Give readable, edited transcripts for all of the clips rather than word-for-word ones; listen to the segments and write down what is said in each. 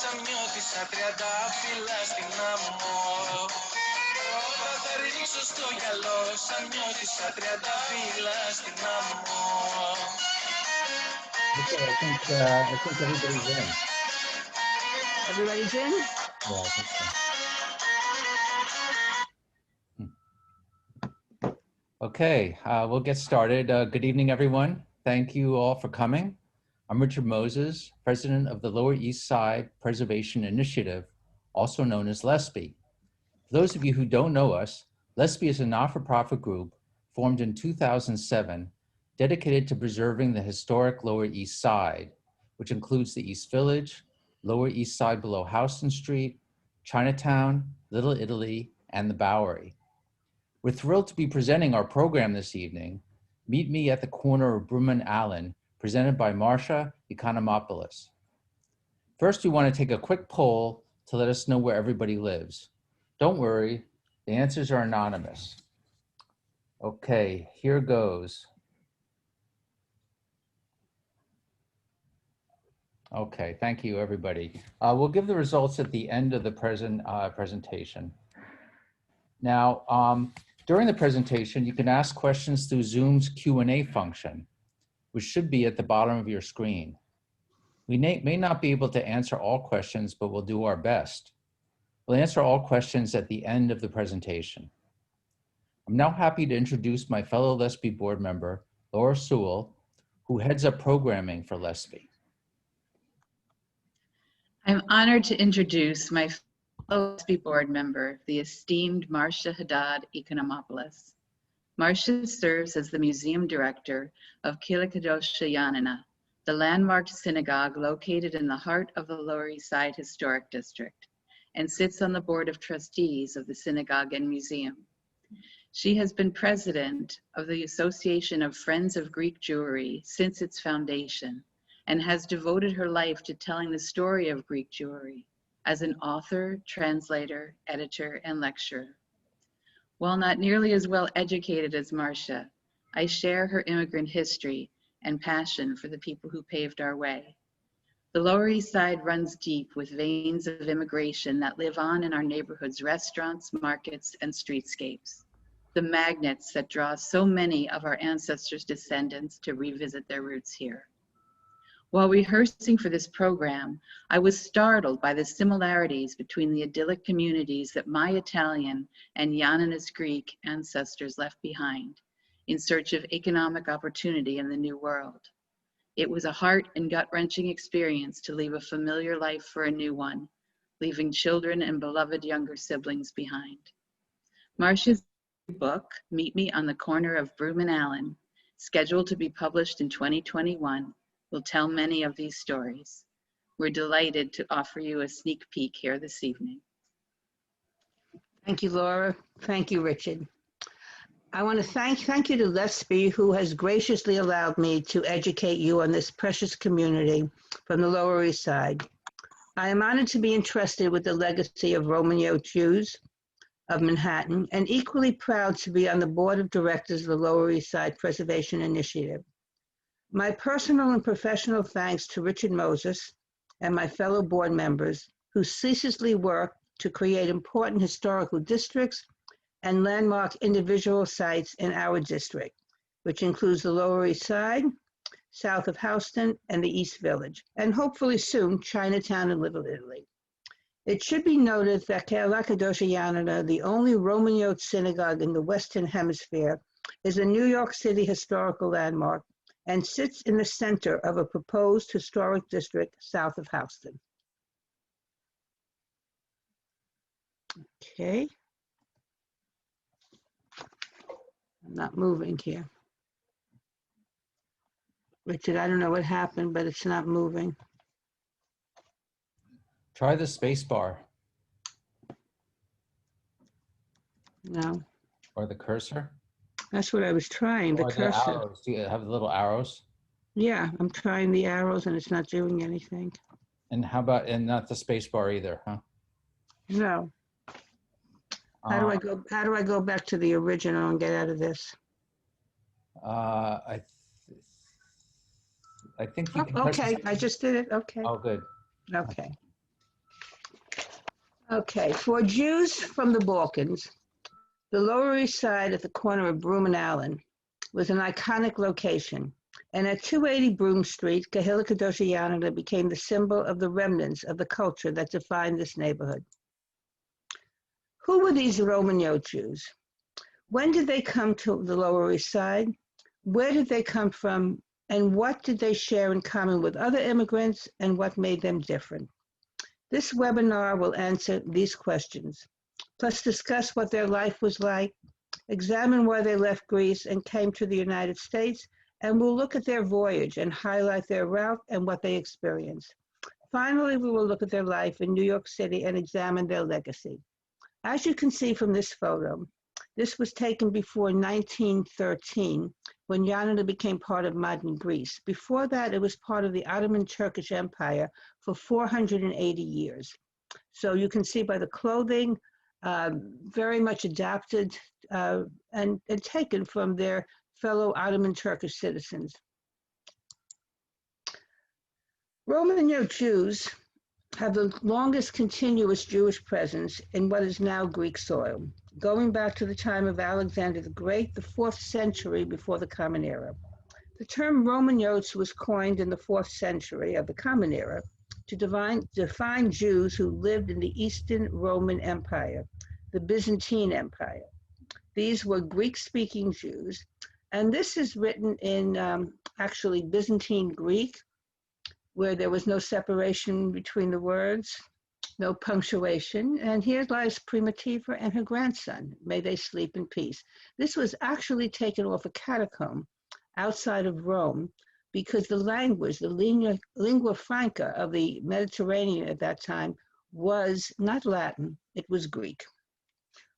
Σαμιώτησα 30 φύλλα στην άμμο. Όταν θα ρίξω στο γυαλό, σαμιώτησα 30 φύλλα στην άμμο. Okay, I think everybody's in. Everybody's in? Yeah, I think so. Okay, we'll get started. Good evening, everyone. Thank you all for coming. I'm Richard Moses, president of the Lower East Side Preservation Initiative, also known as LESPI. For those of you who don't know us, LESPI is a not-for-profit group formed in 2007 dedicated to preserving the historic Lower East Side, which includes the East Village, Lower East Side below Houston Street, Chinatown, Little Italy, and the Bowery. We're thrilled to be presenting our program this evening, Meet Me at the Corner of Broome and Allen, presented by Marcia, Ikonomopoulos. First, we want to take a quick poll to let us know where everybody lives. Don't worry, the answers are anonymous. Okay, here goes. Okay, thank you, everybody. We'll give the results at the end of the presentation. Now, during the presentation, you can ask questions through Zoom's Q&A function, which should be at the bottom of your screen. We may not be able to answer all questions, but we'll do our best. We'll answer all questions at the end of the presentation. I'm now happy to introduce my fellow LESPI board member, Laura Sewell, who heads up programming for LESPI. I'm honored to introduce my fellow LESPI board member, the esteemed Marcia Ikonomopoulos. Marcia serves as the museum director of Kehila Kedosha Janina, the landmark synagogue located in the heart of the Lower East Side Historic District, and sits on the board of trustees of the synagogue and museum. She has been president of the Association of Friends of Greek Jewry since its foundation, and has devoted her life to telling the story of Greek Jewry as an author, translator, editor, and lecturer. While not nearly as well educated as Marcia, I share her immigrant history and passion for the people who paved our way. The Lower East Side runs deep with veins of immigration that live on in our neighborhood's restaurants, markets, and streetscapes, the magnets that draw so many of our ancestors' descendants to revisit their roots here. While rehearsing for this program, I was startled by the similarities between the idyllic communities that my Italian and Janina's Greek ancestors left behind in search of economic opportunity in the New World. It was a heart and gut-wrenching experience to leave a familiar life for a new one, leaving children and beloved younger siblings behind. Marcia's book, Meet Me on the Corner of Broome and Allen, scheduled to be published in 2021, will tell many of these stories. We're delighted to offer you a sneak peek here this evening. Thank you, Laura. Thank you, Richard. I want to thank you to LESPI, who has graciously allowed me to educate you on this precious community from the Lower East Side. I am honored to be entrusted with the legacy of Romaniote Jews of Manhattan, and equally proud to be on the board of directors of the Lower East Side Preservation Initiative. My personal and professional thanks to Richard Moses and my fellow board members who ceaselessly work to create important historical districts and landmark individual sites in our district, which includes the Lower East Side, south of Houston, and the East Village, and hopefully soon, Chinatown and Little Italy. It should be noted that Kehila Kedosha Janina, the only Romaniote synagogue in the Western Hemisphere, is a New York City historical landmark and sits in the center of a proposed historic district south of Houston. Okay. I'm not moving here. Richard, I don't know what happened, but it's not moving. Try the space bar. No. Or the cursor. That's what I was trying, the cursor. The arrows. Do you have the little arrows? Yeah, I'm trying the arrows and it's not doing anything. And how about, and not the space bar either, huh? No. How do I go back to the original and get out of this? I think you can okay, I just did it. Okay. Oh, good. Okay. Okay, for Jews from the Balkans, the Lower East Side at the corner of Broome and Allen was an iconic location. And at 280 Broome Street, Kehila Kedosha Janina became the symbol of the remnants of the culture that defined this neighborhood. Who were these Romaniote Jews? When did they come to the Lower East Side? Where did they come from? And what did they share in common with other immigrants, and what made them different? This webinar will answer these questions, plus discuss what their life was like, examine why they left Greece and came to the United States, and we'll look at their voyage and highlight their route and what they experienced. Finally, we will look at their life in New York City and examine their legacy. As you can see from this photo, this was taken before 1913, when Janina became part of modern Greece. Before that, it was part of the Ottoman Turkish Empire for 480 years. So you can see by the clothing, very much adapted and taken from their fellow Ottoman Turkish citizens. Romaniote Jews have the longest continuous Jewish presence in what is now Greek soil, going back to the time of Alexander the Great, the 4th century before the Common Era. The term Romaniotes was coined in the 4th century of the Common Era to define Jews who lived in the Eastern Roman Empire, the Byzantine Empire. These were Greek-speaking Jews, and this is written in actually Byzantine Greek, where there was no separation between the words, no punctuation. And here lies Primitiva and her grandson. May they sleep in peace. This was actually taken off a catacomb outside of Rome because the language, the lingua franca of the Mediterranean at that time was not Latin, it was Greek.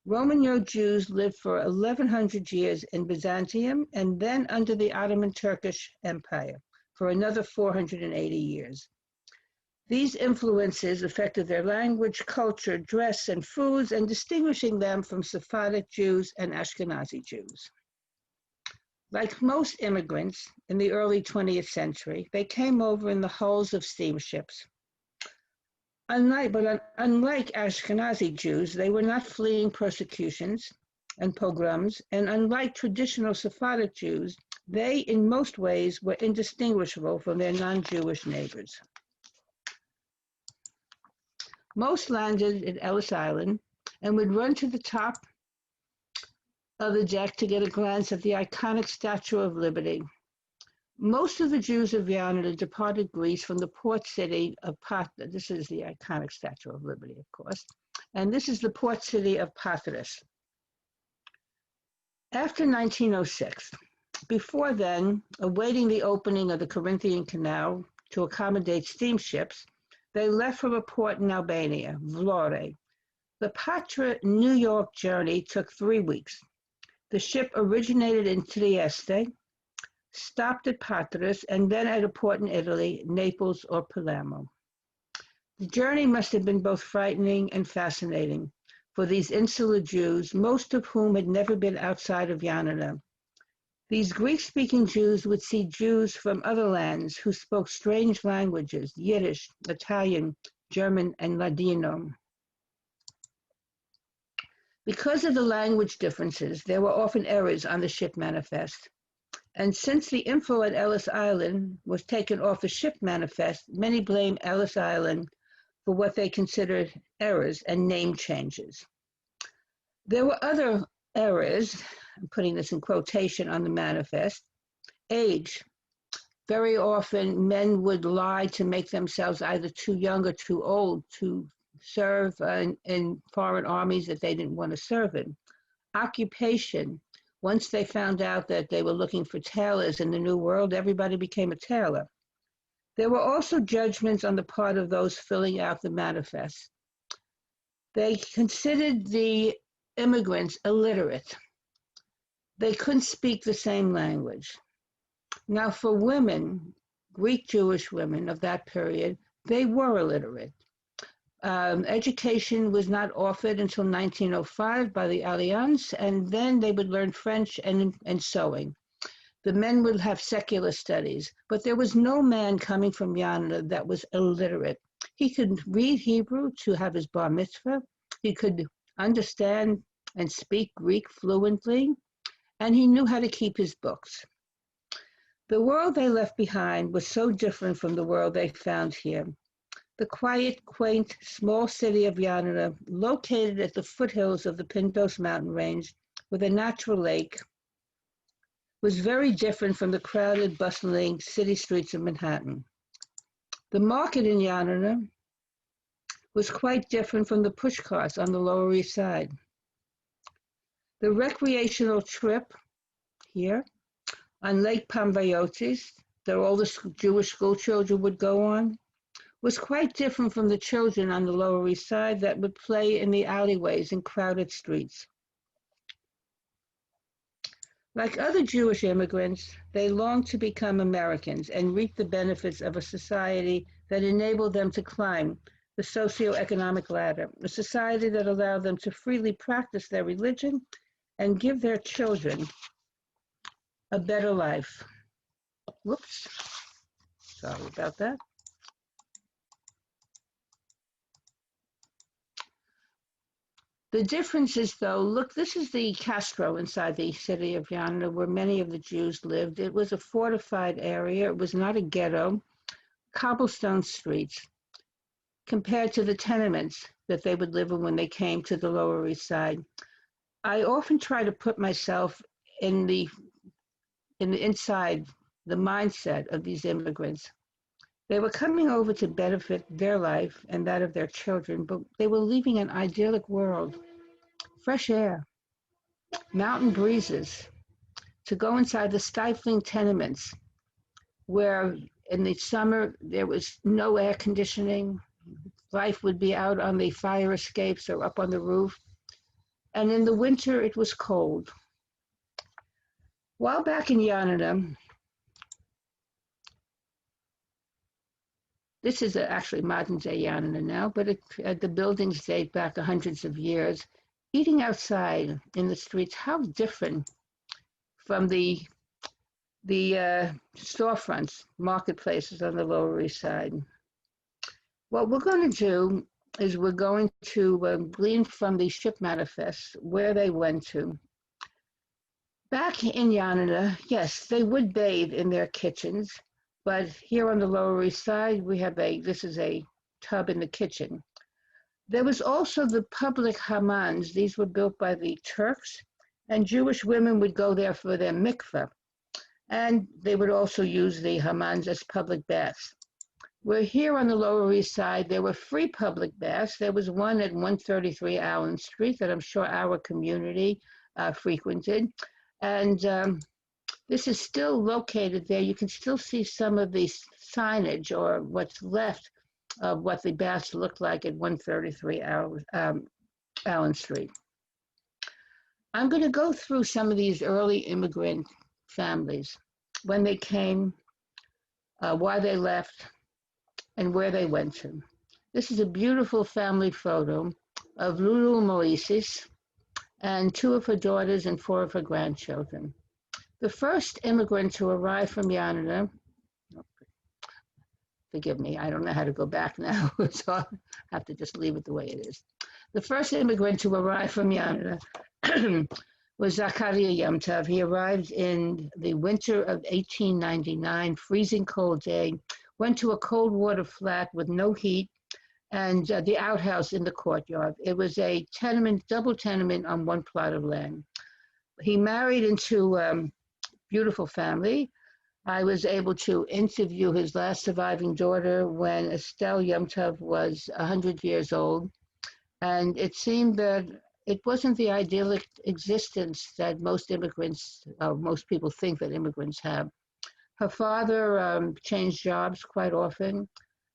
Romaniote Jews lived for 1100 years in Byzantium and then under the Ottoman Turkish Empire for another 480 years. These influences affected their language, culture, dress, and foods, and distinguishing them from Sephardic Jews and Ashkenazi Jews. Like most immigrants in the early 20th century, they came over in the hulls of steamships. Unlike Ashkenazi Jews, they were not fleeing persecutions and pogroms, and unlike traditional Sephardic Jews, they, in most ways, were indistinguishable from their non-Jewish neighbors. Most landed at Ellis Island and would run to the top of the deck to get a glance at the iconic Statue of Liberty. Most of the Jews of Janina departed Greece from the port city of Patras. This is the iconic Statue of Liberty, of course, and this is the port city of Patras. After 1906, before then, awaiting the opening of the Corinthian Canal to accommodate steamships, they left from a port in Albania, Vlore. The Patra-New York journey took 3 weeks. The ship originated in Trieste, stopped at Patras, and then at a port in Italy, Naples or Palermo. The journey must have been both frightening and fascinating for these insular Jews, most of whom had never been outside of Janina. These Greek-speaking Jews would see Jews from other lands who spoke strange languages, Yiddish, Italian, German, and Ladino. Because of the language differences, there were often errors on the ship manifest. And since the info at Ellis Island was taken off the ship manifest, many blame Ellis Island for what they considered errors and name changes. There were other errors, I'm putting this in quotation on the manifest. Age. Very often men would lie to make themselves either too young or too old to serve in foreign armies that they didn't want to serve in. Occupation. Once they found out that they were looking for tailors in the New World, everybody became a tailor. There were also judgments on the part of those filling out the manifest. They considered the immigrants illiterate. They couldn't speak the same language. Now for women, Greek Jewish women of that period, they were illiterate. Education was not offered until 1905 by the Alliance, and then they would learn French and sewing. The men would have secular studies, but there was no man coming from Janina that was illiterate. He could read Hebrew to have his bar mitzvah. He could understand and speak Greek fluently, and he knew how to keep his books. The world they left behind was so different from the world they found here. The quiet, quaint, small city of Janina, located at the foothills of the Pintos mountain range with a natural lake, was very different from the crowded, bustling city streets of Manhattan. The market in Janina was quite different from the pushcarts on the Lower East Side. The recreational trip here on Lake Pambayotis, that all the Jewish school children would go on, was quite different from the children on the Lower East Side that would play in the alleyways and crowded streets. Like other Jewish immigrants, they longed to become Americans and reap the benefits of a society that enabled them to climb the socioeconomic ladder, a society that allowed them to freely practice their religion and give their children a better life. Whoops, sorry about that. The difference is, though, look, this is the Castro inside the city of Janina, where many of the Jews lived. It was a fortified area. It was not a ghetto. Cobblestone streets, compared to the tenements that they would live in when they came to the Lower East Side. I often try to put myself in the inside the mindset of these immigrants. They were coming over to benefit their life and that of their children, but they were leaving an idyllic world, fresh air, mountain breezes, to go inside the stifling tenements where in the summer there was no air conditioning. Life would be out on the fire escapes or up on the roof. And in the winter, it was cold. While back in Janina, this is actually modern day Janina now, but the buildings date back hundreds of years. Eating outside in the streets, how different from the storefronts, marketplaces on the Lower East Side. What we're going to do is we're going to glean from the ship manifest where they went to. Back in Janina, yes, they would bathe in their kitchens, but here on the Lower East Side, we have this is a tub in the kitchen. There was also the public hammams. These were built by the Turks, and Jewish women would go there for their mikveh. And they would also use the hammams as public baths. Where here on the Lower East Side, there were free public baths. There was one at 133 Allen Street that I'm sure our community frequented. And this is still located there. You can still see some of the signage or what's left of what the baths looked like at 133 Allen Street. I'm going to go through some of these early immigrant families, when they came, why they left, and where they went to. This is a beautiful family photo of Lulu Moises and 2 of her daughters and 4 of her grandchildren. The first immigrant to arrive from Janina, forgive me, I don't know how to go back now, so I have to just leave it the way it is. The first immigrant to arrive from Janina was Zakaria Yom Tov. He arrived in the winter of 1899, freezing cold day, went to a cold water flat with no heat, and the outhouse in the courtyard. It was a tenement, double tenement on one plot of land. He married into a beautiful family. I was able to interview his last surviving daughter when Estelle Yom Tov was 100 years old. And it seemed that it wasn't the idyllic existence that most immigrants, most people think that immigrants have. Her father changed jobs quite often.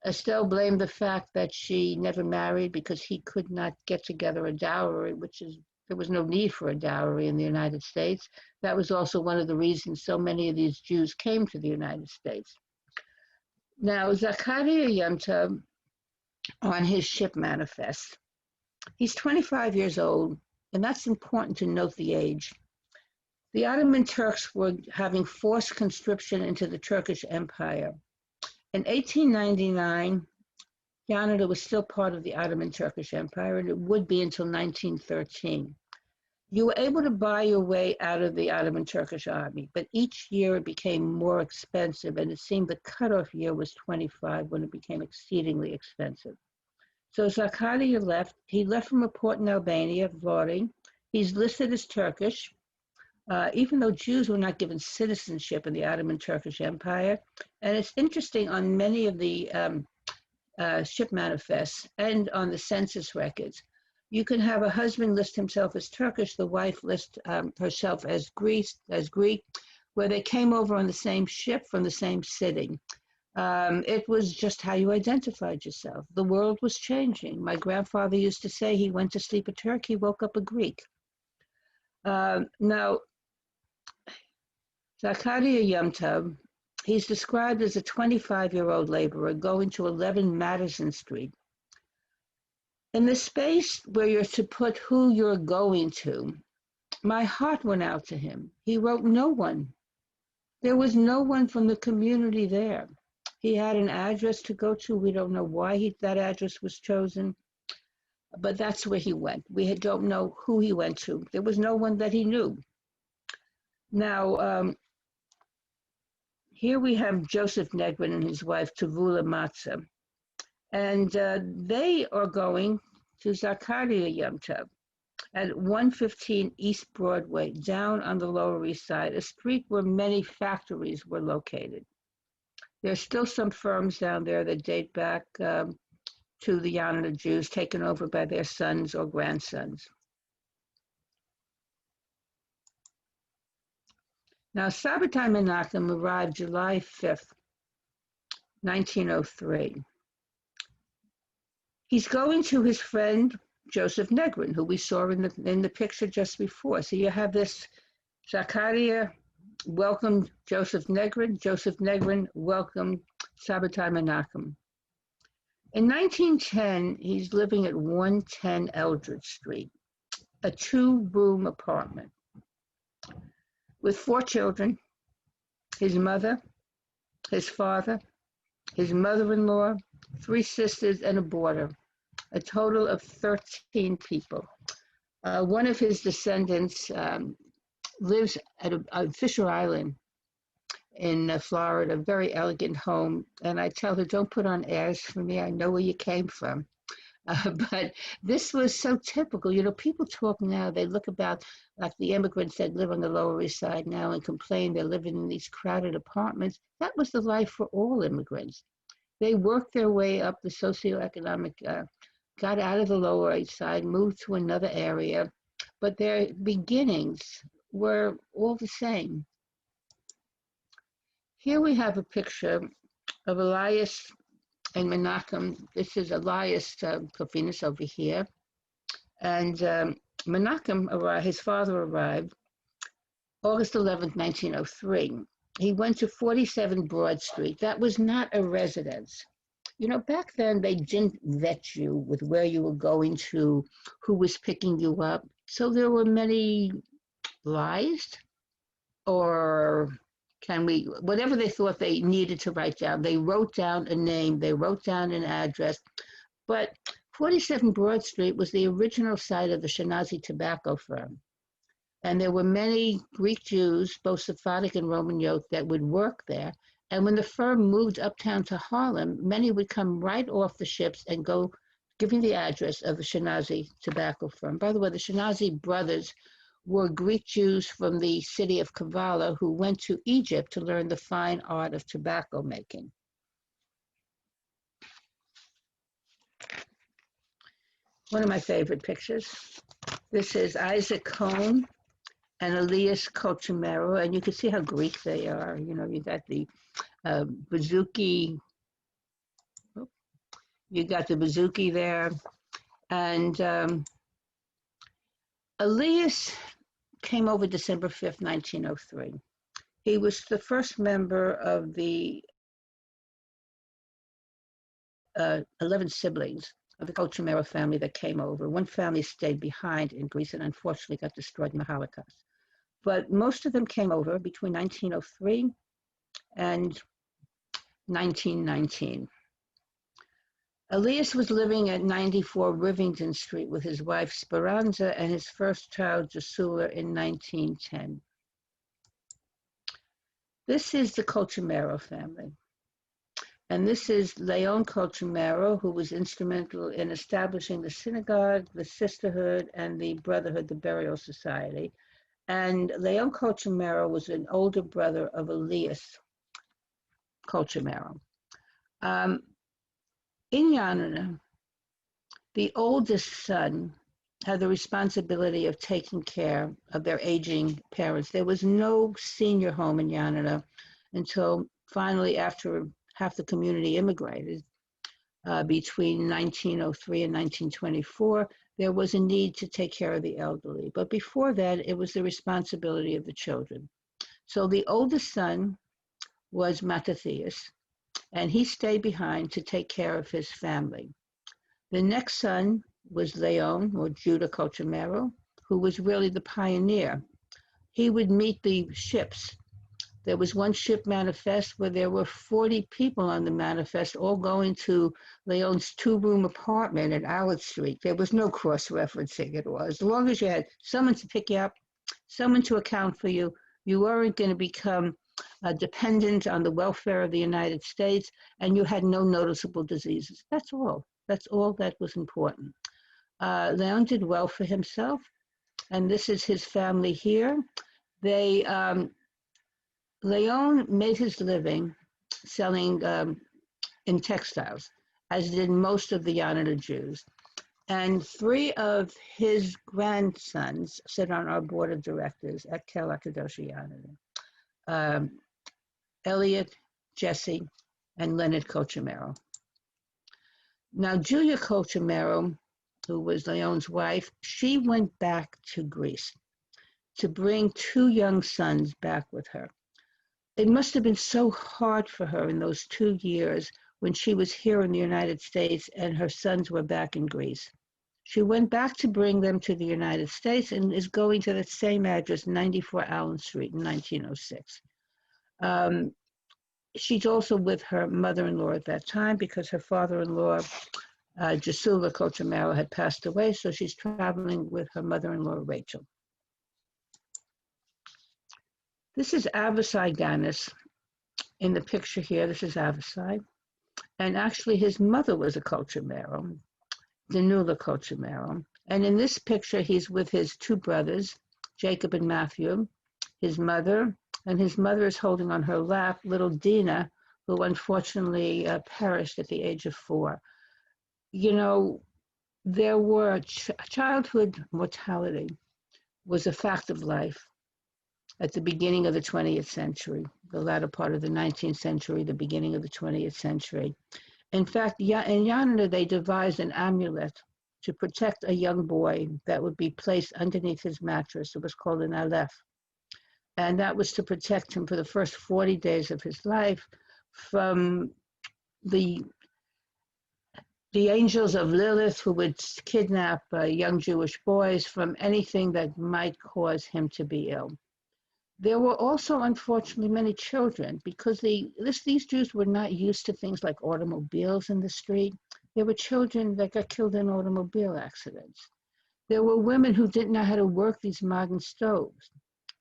Estelle blamed the fact that she never married because he could not get together a dowry, there was no need for a dowry in the United States. That was also one of the reasons so many of these Jews came to the United States. Now, Zakaria Yom Tov, on his ship manifest, he's 25 years old, and that's important to note the age. The Ottoman Turks were having forced conscription into the Turkish Empire. In 1899, Canada was still part of the Ottoman Turkish Empire, and it would be until 1913. You were able to buy your way out of the Ottoman Turkish army, but each year it became more expensive, and it seemed the cutoff year was 25 when it became exceedingly expensive. So Zakaria left. He left from a port in Albania, Vlori. He's listed as Turkish, even though Jews were not given citizenship in the Ottoman Turkish Empire. And it's interesting, on many of the ship manifests and on the census records, you can have a husband list himself as Turkish, the wife list herself as Greek, where they came over on the same ship from the same city. It was just how you identified yourself. The world was changing. My grandfather used to say he went to sleep a Turk, he woke up a Greek. Now, Zakaria Yomtov, he's described as a 25-year-old laborer going to 11 Madison Street. In the space where you're to put who you're going to, my heart went out to him. He wrote no one. There was no one from the community there. He had an address to go to. We don't know why that address was chosen, but that's where he went. We don't know who he went to. There was no one that he knew. Now, here we have Joseph Negrin and his wife, Tavula Matza, and they are going to Zakaria Yomtov at 115 East Broadway, down on the Lower East Side, a street where many factories were located. There's still some firms down there that date back to the Yanina Jews, taken over by their sons or grandsons. Now, Sabbatai Menachem arrived July 5th, 1903. He's going to his friend Joseph Negrin, who we saw in the picture just before. So you have this Zakaria welcomed Joseph Negrin welcomed Sabbatai Menachem. In 1910, he's living at 110 Eldridge Street, a 2-room apartment with 4 children, his mother, his father, his mother-in-law, 3 sisters, and a boarder, a total of 13 people. One of his descendants lives at Fisher Island in Florida, a very elegant home. And I tell her, don't put on airs for me. I know where you came from. But this was so typical. You know, people talk now, they look about like the immigrants that live on the Lower East Side now and complain they're living in these crowded apartments. That was the life for all immigrants. They worked their way up the socioeconomic, got out of the Lower East Side, moved to another area, but their beginnings were all the same. Here we have a picture of Elias and Menachem. This is Elias Kofinas over here. And Menachem, his father, arrived August 11th, 1903. He went to 47 Broad Street. That was not a residence. You know, back then they didn't vet you with where you were going to, who was picking you up. So there were many lies, or whatever they thought they needed to write down. They wrote down a name, they wrote down an address. But 47 Broad Street was the original site of the Ashkenazi tobacco firm. And there were many Greek Jews, both Sephardic and Romaniote, that would work there. And when the firm moved uptown to Harlem, many would come right off the ships and go giving the address of the Ashkenazi tobacco firm. By the way, the Ashkenazi brothers were Greek Jews from the city of Kavala who went to Egypt to learn the fine art of tobacco making. One of my favorite pictures. This is Isaac Cohn and Elias Kochimero, and you can see how Greek they are. You know, you got the bouzouki. You got the bouzouki there, and Elias came over December 5th, 1903. He was the first member of the 11 siblings of the Kochimero family that came over. One family stayed behind in Greece and unfortunately got destroyed in the Holocaust. But most of them came over between 1903 and 1919. Elias was living at 94 Rivington Street with his wife Speranza and his first child Jesula in 1910. This is the Colchomero family. And this is Leon Colchomero, who was instrumental in establishing the synagogue, the sisterhood, and the brotherhood, the burial society. And Leon Colchomero was an older brother of Elias Colchomero. In Janina, the oldest son had the responsibility of taking care of their aging parents. There was no senior home in Janina until finally, after half the community immigrated between 1903 and 1924, there was a need to take care of the elderly. But before that, it was the responsibility of the children. So the oldest son was Mattathias, and he stayed behind to take care of his family. The next son was Leon, or Judah Colchomero, who was really the pioneer. He would meet the ships. There was one ship manifest where there were 40 people on the manifest, all going to Leon's two-room apartment at Allard Street. There was no cross-referencing at all. As long as you had someone to pick you up, someone to account for you, you weren't going to become dependent on the welfare of the United States, and you had no noticeable diseases. That's all. That's all that was important. Leon did well for himself, and this is his family here. Leon made his living selling in textiles, as did most of the Janina Jews. And 3 of his grandsons sit on our board of directors at Kehila Kedosha Janina. Elliot, Jesse, and Leonard Colchomero. Now, Julia Colchomero, who was Leon's wife, she went back to Greece to bring 2 young sons back with her. It must have been so hard for her in those 2 years when she was here in the United States and her sons were back in Greece. She went back to bring them to the United States and is going to the same address, 94 Allen Street, in 1906. She's also with her mother-in-law at that time because her father-in-law, Jesula Colchomero, had passed away, so she's traveling with her mother-in-law, Rachel. This is Avasai Ganis in the picture here. This is Avasai. And actually, his mother was a Colchomero, Danula Colchomero. And in this picture, he's with his 2 brothers, Jacob and Matthew, his mother, and his mother is holding on her lap little Dina, who unfortunately perished at the age of 4. You know, there were childhood mortality was a fact of life at the beginning of the 20th century, the latter part of the 19th century, the beginning of the 20th century. In fact, in Janina, they devised an amulet to protect a young boy that would be placed underneath his mattress. It was called an aleph. And that was to protect him for the first 40 days of his life from the angels of Lilith, who would kidnap young Jewish boys, from anything that might cause him to be ill. There were also, unfortunately, many children, because these Jews were not used to things like automobiles in the street. There were children that got killed in automobile accidents. There were women who didn't know how to work these modern stoves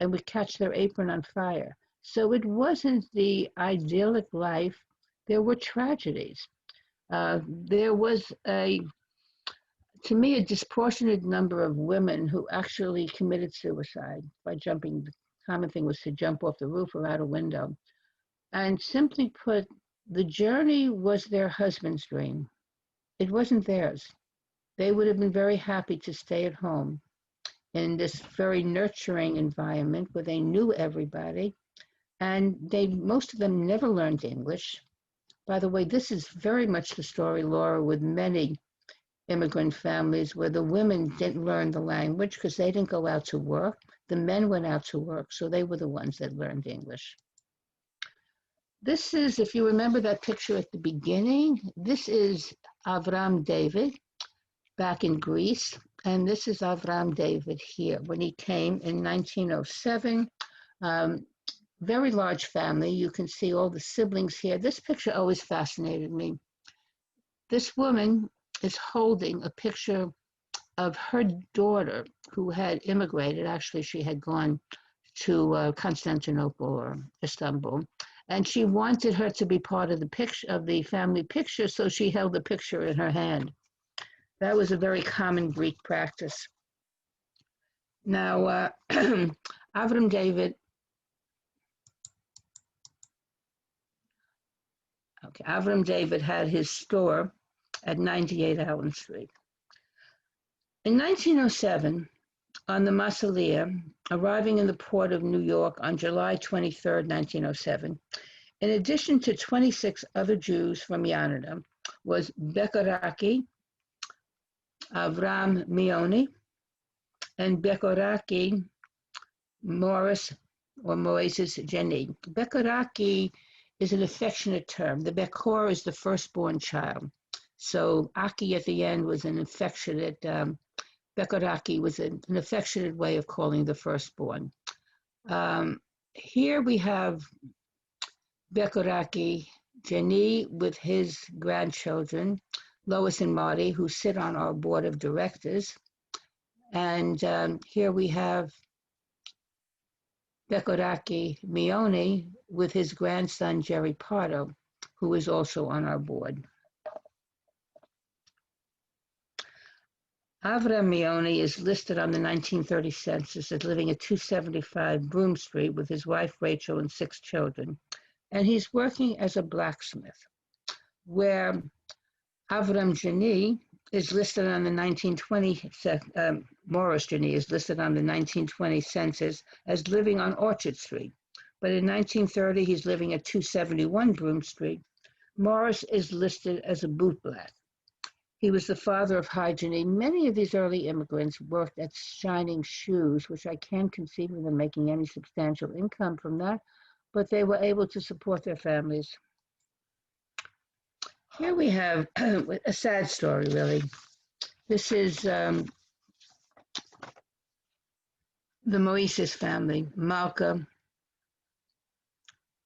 and would catch their apron on fire. So it wasn't the idyllic life. There were tragedies. There was to me, a disproportionate number of women who actually committed suicide by jumping. The common thing was to jump off the roof or out a window. And simply put, the journey was their husband's dream. It wasn't theirs. They would have been very happy to stay at home in this very nurturing environment where they knew everybody. And most of them never learned English. By the way, this is very much the story, Laura, with many immigrant families where the women didn't learn the language because they didn't go out to work. The men went out to work, so they were the ones that learned English. This is, if you remember that picture at the beginning, this is Avram David back in Greece, and this is Avram David here when he came in 1907. Very large family. You can see all the siblings here. This picture always fascinated me. This woman is holding a picture of her daughter who had immigrated. Actually, she had gone to Constantinople or Istanbul, and she wanted her to be part of the picture, of the family picture, so she held the picture in her hand. That was a very common Greek practice. Now, Avram David, Avram David had his store at 98 Allen Street. In 1907, on the Massalia, arriving in the port of New York on July 23, 1907, in addition to 26 other Jews from Yanina, was Bekoraki, Avram Mioni, and Bekoraki Morris or Moises Jenny. Bekoraki is an affectionate term. The Bekor is the firstborn child. So Aki at the end was an affectionate, Bekoraki was an affectionate way of calling the firstborn. Here we have Bekoraki Jenny with his grandchildren, Lois and Marty, who sit on our board of directors. And here we have Bekoraki Mioni with his grandson, Jerry Pardo, who is also on our board. Avram Mioni is listed on the 1930 census as living at 275 Broome Street with his wife, Rachel, and 6 children. And he's working as a blacksmith, where Avram Jani is listed on the 1920, Morris Jani is listed on the 1920 census as living on Orchard Street. But in 1930, he's living at 271 Broome Street. Morris is listed as a bootblack. He was the father of Hygiene. Many of these early immigrants worked at Shining Shoes, which I can't conceive of them making any substantial income from that, but they were able to support their families. Here we have a sad story, really. This is the Moises family, Malka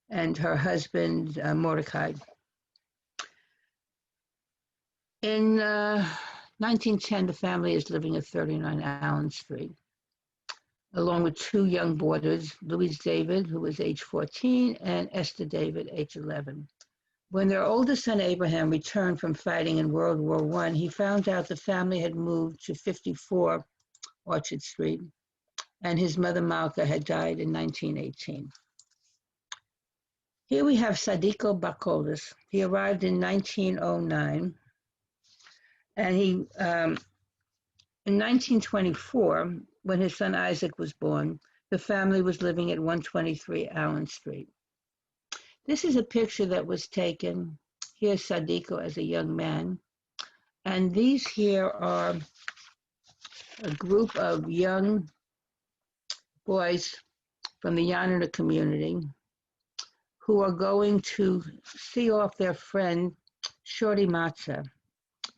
and her husband, Mordecai. In 1910, the family is living at 39 Allen Street, along with 2 young boarders, Louise David, who was age 14, and Esther David, age 11. When their oldest son, Abraham, returned from fighting in World War I, he found out the family had moved to 54 Orchard Street, and his mother, Malka, had died in 1918. Here we have Sadiko Bakolis. He arrived in 1909, and he, in 1924, when his son Isaac was born, the family was living at 123 Allen Street. This is a picture that was taken. Here's Sadiko as a young man. And these here are a group of young boys from the Yanina community who are going to see off their friend, Shorty Matzah.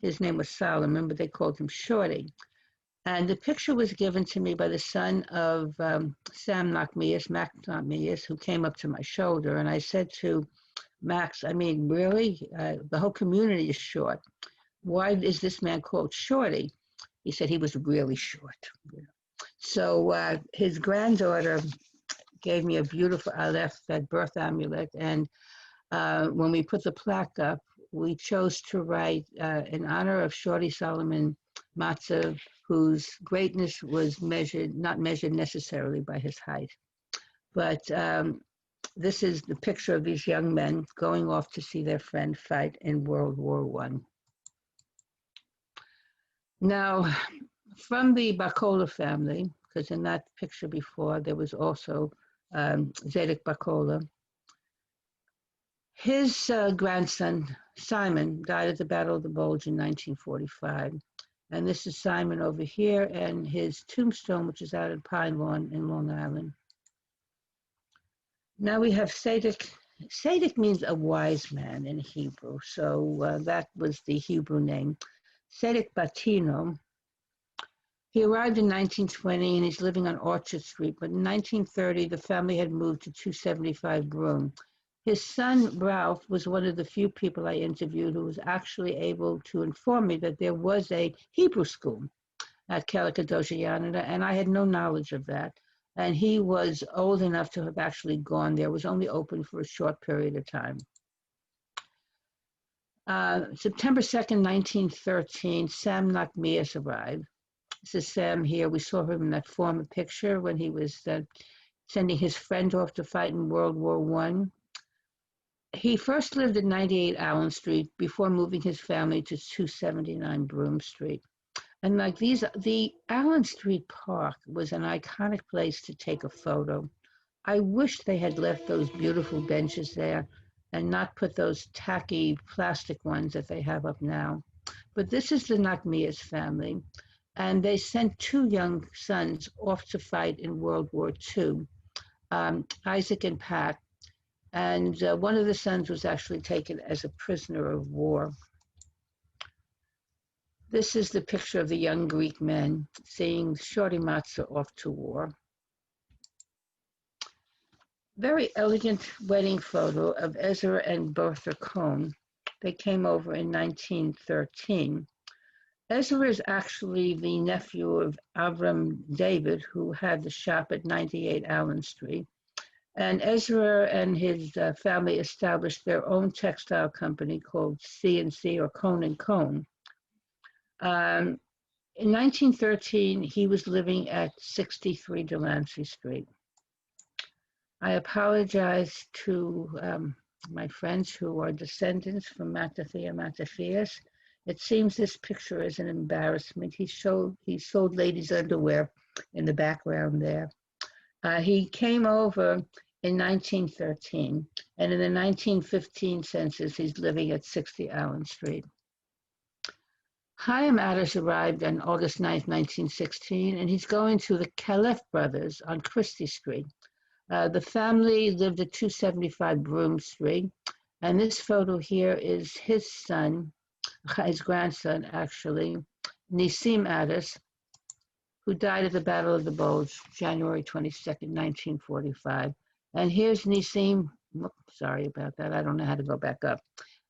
His name was Solomon, but they called him Shorty. And the picture was given to me by the son of Sam Max Nakmias, who came up to my shoulder. And I said to Max, I mean, really? The whole community is short. Why is this man called Shorty? He said he was really short. So his granddaughter gave me a beautiful Aleph, that birth amulet. And when we put the plaque up, we chose to write in honor of Shorty Solomon Matzah, whose greatness was not measured necessarily by his height. But this is the picture of these young men going off to see their friend fight in World War I. Now, from the Bakola family, because in that picture before, there was also Zedek Bakola. His grandson, Simon, died at the Battle of the Bulge in 1945. And this is Simon over here and his tombstone, which is out at Pine Lawn in Long Island. Now we have Sadek. Sadek means a wise man in Hebrew. So that was the Hebrew name. Sadek Batino. He arrived in 1920 and he's living on Orchard Street. But in 1930, the family had moved to 275 Broome. His son, Ralph, was one of the few people I interviewed who was actually able to inform me that there was a Hebrew school at Kehila Kedosha Janina, and I had no knowledge of that. And he was old enough to have actually gone there. It was only open for a short period of time. September 2nd, 1913, Sam Nachmias arrived. This is Sam here. We saw him in that former picture when he was sending his friend off to fight in World War I. He first lived at 98 Allen Street before moving his family to 279 Broome Street. And like the Allen Street Park was an iconic place to take a photo. I wish they had left those beautiful benches there and not put those tacky plastic ones that they have up now. But this is the Nachmias family, and they sent two young sons off to fight in World War II, Isaac and Pat. And one of the sons was actually taken as a prisoner of war. This is the picture of the young Greek men seeing Shorty Matzah off to war. Very elegant wedding photo of Ezra and Bertha Cohn. They came over in 1913. Ezra is actually the nephew of Avram David, who had the shop at 98 Allen Street. And Ezra and his family established their own textile company called C&C, or Cohn & Cohn. In 1913, he was living at 63 Delancey Street. I apologize to my friends who are descendants from Mattathias. It seems this picture is an embarrassment. He sold ladies' underwear in the background there. He came over in 1913, and in the 1915 census, he's living at 60 Allen Street. Chaim Addis arrived on August 9th, 1916, and he's going to the Calef brothers on Christie Street. The family lived at 275 Broome Street, and this photo here is his son, his grandson actually, Nisim Addis, who died at the Battle of the Bulge, January 22nd, 1945. And here's Nisim, sorry about that, I don't know how to go back up.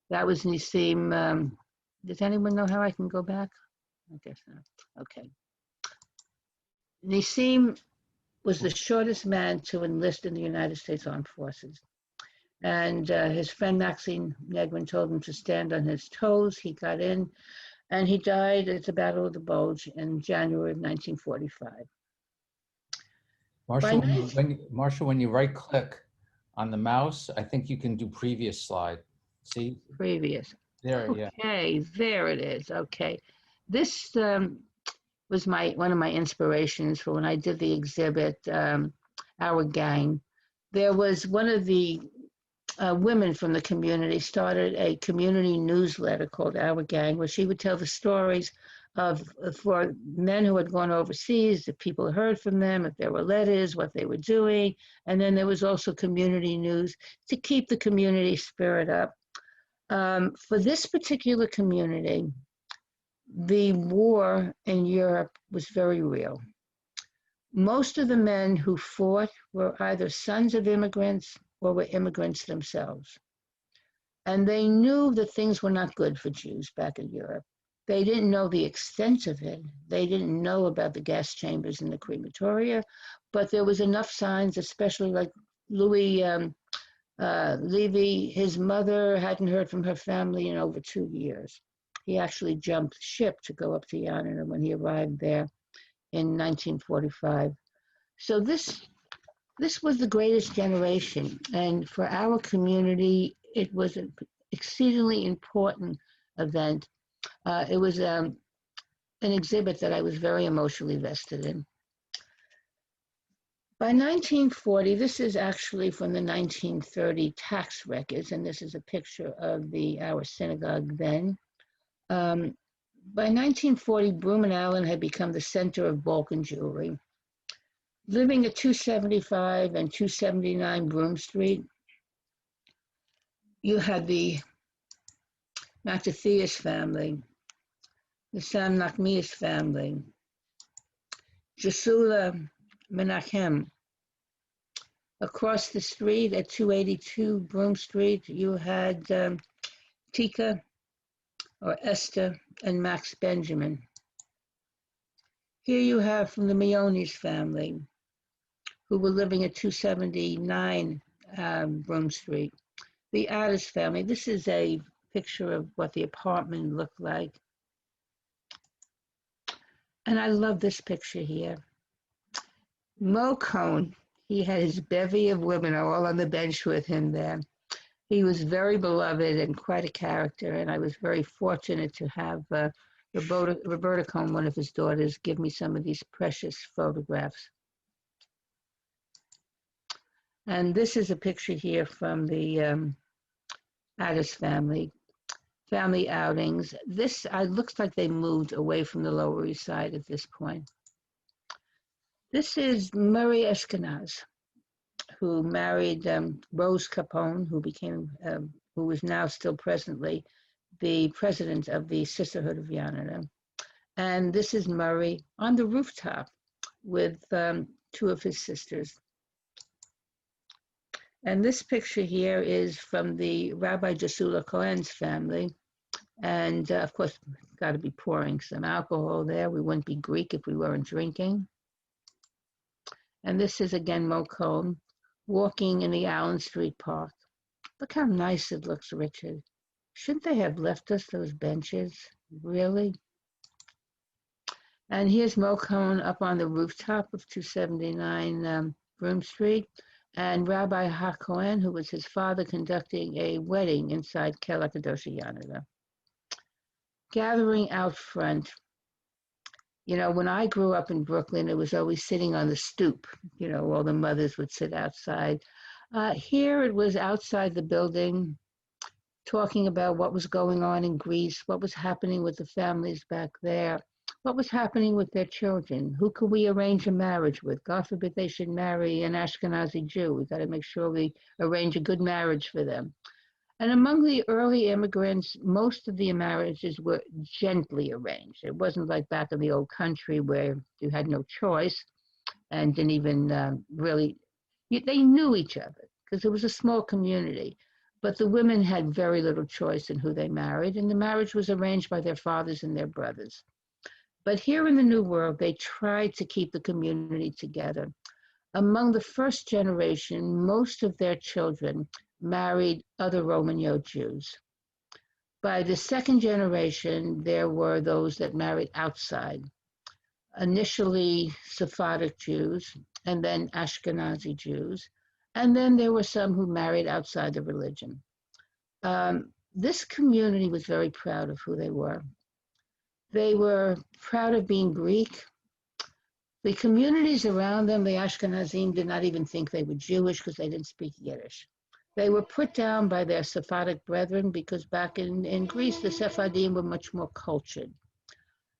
That was Nisim. Does anyone know how I can go back? I guess not. Okay. Nisim was the shortest man to enlist in the United States Armed Forces. And his friend Maxine Negrin told him to stand on his toes. He got in, and he died at the Battle of the Bulge in January of 1945. Marcia, when you right-click on the mouse, I think you can do previous slide. See? Previous. There, yeah. Okay, there it is. Okay. This was one of my inspirations for when I did the exhibit, Our Gang. There was one of the women from the community started a community newsletter called Our Gang, where she would tell the stories for men who had gone overseas, if people heard from them, if there were letters, what they were doing. And then there was also community news to keep the community spirit up. For this particular community, the war in Europe was very real. Most of the men who fought were either sons of immigrants or were immigrants themselves. And they knew that things were not good for Jews back in Europe. They didn't know the extent of it. They didn't know about the gas chambers and the crematoria, but there was enough signs, especially like Louis Levy, his mother hadn't heard from her family in over 2 years. He actually jumped ship to go up to Janina when he arrived there in 1945. So this was the greatest generation. And for our community, it was an exceedingly important event. It was an exhibit that I was very emotionally vested in. By 1940, this is actually from the 1930 tax records, and this is a picture of our synagogue then. By 1940, Broome and Allen had become the center of Balkan Jewry. Living at 275 and 279 Broome Street, you had the Mattathias family, the Sam Nachmias family, Jesula Menachem, Across the street at 282 Broome Street, you had Tika or Esther and Max Benjamin. Here you have from the Miones family, who were living at 279 Broome Street. The Addis family. This is a picture of what the apartment looked like. And I love this picture here. Mo Cohn, he had his bevy of women all on the bench with him there. He was very beloved and quite a character, and I was very fortunate to have Roberta Cohn, one of his daughters, give me some of these precious photographs. And this is a picture here from the Addis family outings. This looks like they moved away from the Lower East Side at this point. This is Murray Ashkenaz, who married Rose Capone, who is now still presently the president of the Sisterhood of Yanina. And this is Murray on the rooftop with two of his sisters. And this picture here is from the Rabbi Jasula Cohen's family. And of course, got to be pouring some alcohol there. We wouldn't be Greek if we weren't drinking. And this is again Mo Cohen walking in the Allen Street Park. Look how nice it looks, Richard. Shouldn't they have left us those benches? Really? And here's Mo Cohen up on the rooftop of 279 Broome Street. And Rabbi HaKohen, who was his father, conducting a wedding inside Kehila Kedosha Janina. Gathering out front. You know, when I grew up in Brooklyn, it was always sitting on the stoop. You know, all the mothers would sit outside. Here it was outside the building, talking about what was going on in Greece, what was happening with the families back there, what was happening with their children, who could we arrange a marriage with? God forbid they should marry an Ashkenazi Jew. We've got to make sure we arrange a good marriage for them. And among the early immigrants, most of the marriages were gently arranged. It wasn't like back in the old country where you had no choice and didn't even they knew each other because it was a small community. But the women had very little choice in who they married, and the marriage was arranged by their fathers and their brothers. But here in the New World, they tried to keep the community together. Among the first generation, most of their children married other Romaniote Jews. By the second generation, there were those that married outside, initially Sephardic Jews, and then Ashkenazi Jews, and then there were some who married outside the religion. This community was very proud of who they were. They were proud of being Greek. The communities around them, the Ashkenazim, did not even think they were Jewish because they didn't speak Yiddish. They were put down by their Sephardic brethren because back in Greece, the Sephardim were much more cultured.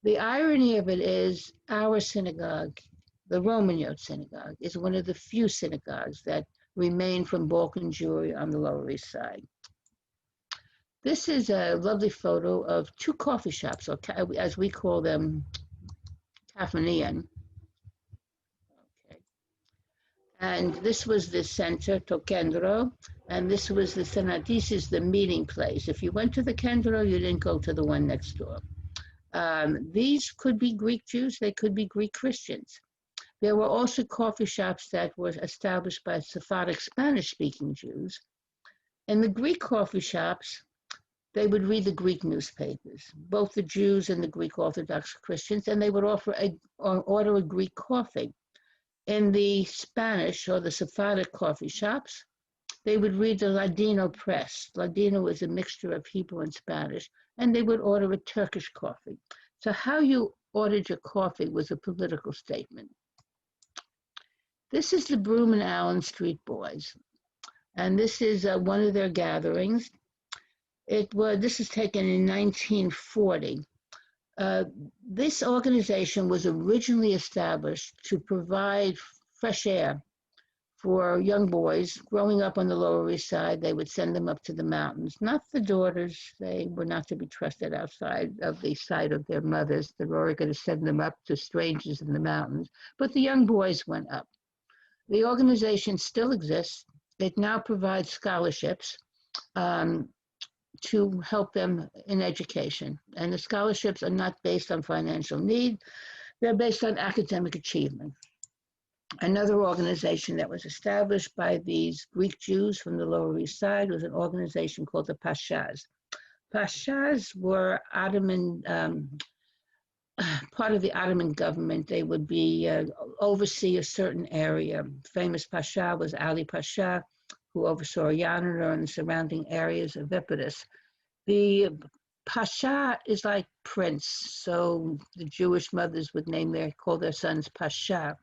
The irony of it is our synagogue, the Romaniote Synagogue, is one of the few synagogues that remain from Balkan Jewry on the Lower East Side. This is a lovely photo of two coffee shops, or as we call them, Kafanian. Okay. And this was the center, Tokendro, and this was the Attendees, is the meeting place. If you went to the Kendro, you didn't go to the one next door. These could be Greek Jews, they could be Greek Christians. There were also coffee shops that were established by Sephardic Spanish-speaking Jews. In the Greek coffee shops, they would read the Greek newspapers, both the Jews and the Greek Orthodox Christians, and they would order a Greek coffee. In the Spanish or the Sephardic coffee shops, they would read the Ladino press. Ladino is a mixture of Hebrew and Spanish, and they would order a Turkish coffee. So how you ordered your coffee was a political statement. This is the Broome and Allen Street Boys, and this is one of their gatherings. This is taken in 1940. This organization was originally established to provide fresh air for young boys growing up on the Lower East Side. They would send them up to the mountains. Not the daughters, they were not to be trusted outside of the sight of their mothers. They were going to send them up to strangers in the mountains. But the young boys went up. The organization still exists. It now provides scholarships to help them in education. And the scholarships are not based on financial need, they're based on academic achievement. Another organization that was established by these Greek Jews from the Lower East Side was an organization called the Pashas. Pashas were Ottoman, part of the Ottoman government. They would be oversee a certain area. Famous Pasha was Ali Pasha, who oversaw Yanina and the surrounding areas of Epidus. The Pasha is like prince, so the Jewish mothers would call their sons Pasha.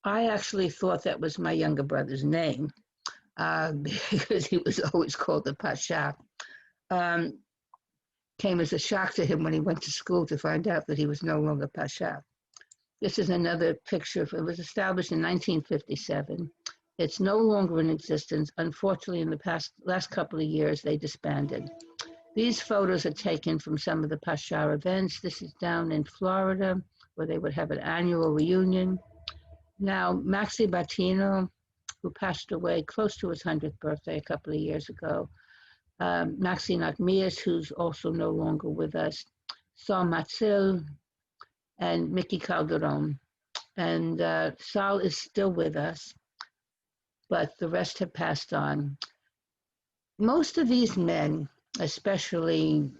I actually thought that was my younger brother's name because he was always called the Pasha. Came as a shock to him when he went to school to find out that he was no longer Pasha. This is another picture. It was established in 1957. It's no longer in existence. Unfortunately, in the last couple of years, they disbanded. These photos are taken from some of the Pasha events. This is down in Florida, where they would have an annual reunion. Now, Maxi Battino, who passed away close to his 100th birthday a couple of years ago, Maxi Nachmias, who's also no longer with us, Saul Matzil, and Mickey Calderon. And Saul is still with us, but the rest have passed on. Most of these men, especially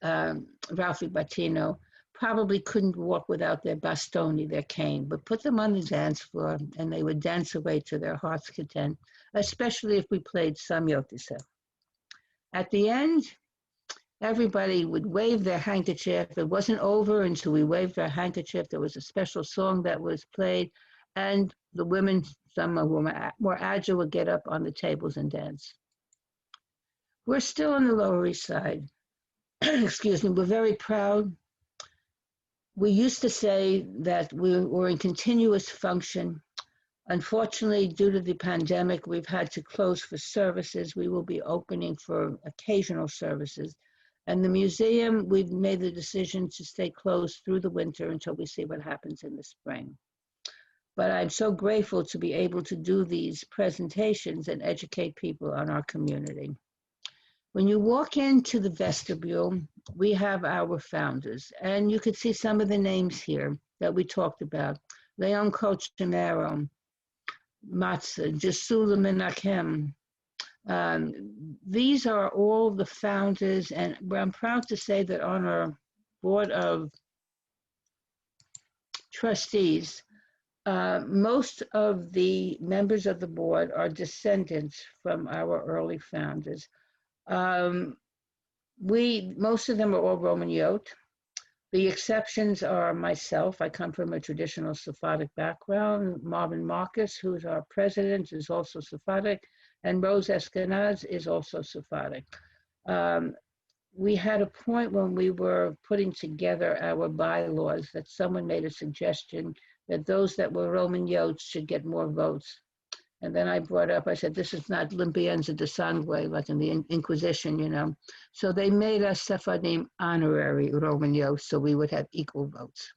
Ralphie Battino, probably couldn't walk without their bastoni, their cane, but put them on the dance floor and they would dance away to their heart's content, especially if we played Samyotisa. At the end, everybody would wave their handkerchief. It wasn't over until we waved our handkerchief. There was a special song that was played, and the women, some who were more agile, would get up on the tables and dance. We're still on the Lower East Side. Excuse me, we're very proud. We used to say that we were in continuous function. Unfortunately, due to the pandemic, we've had to close for services. We will be opening for occasional services. And the museum, we've made the decision to stay closed through the winter until we see what happens in the spring. But I'm so grateful to be able to do these presentations and educate people on our community. When you walk into the vestibule, we have our founders, and you could see some of the names here that we talked about. Leon Colchimero, Matzah, Jesula Menachem. These are all the founders, and I'm proud to say that on our board of trustees, most of the members of the board are descendants from our early founders. Most of them are all Romaniote. The exceptions are myself. I come from a traditional Sephardic background. Marvin Marcus, who's our president, is also Sephardic, and Rose Eskenaz is also Sephardic. We had a point when we were putting together our bylaws that someone made a suggestion that those that were Romaniotes should get more votes. And then I brought up, I said, this is not Limpienza de Sangre, like in the Inquisition, you know. So they made us Sephardim honorary Romaniotes, so we would have equal votes.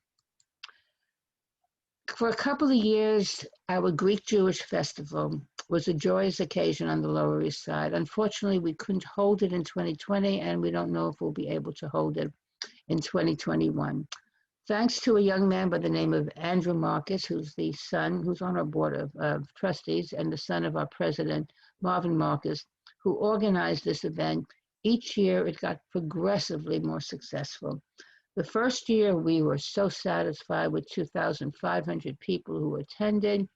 For a couple of years, our Greek Jewish festival was a joyous occasion on the Lower East Side. Unfortunately, we couldn't hold it in 2020, and we don't know if we'll be able to hold it in 2021. Thanks to a young man by the name of Andrew Marcus, who's on our board of trustees and the son of our president, Marvin Marcus, who organized this event. Each year it got progressively more successful. The first year we were so satisfied with 2,500 people who attended.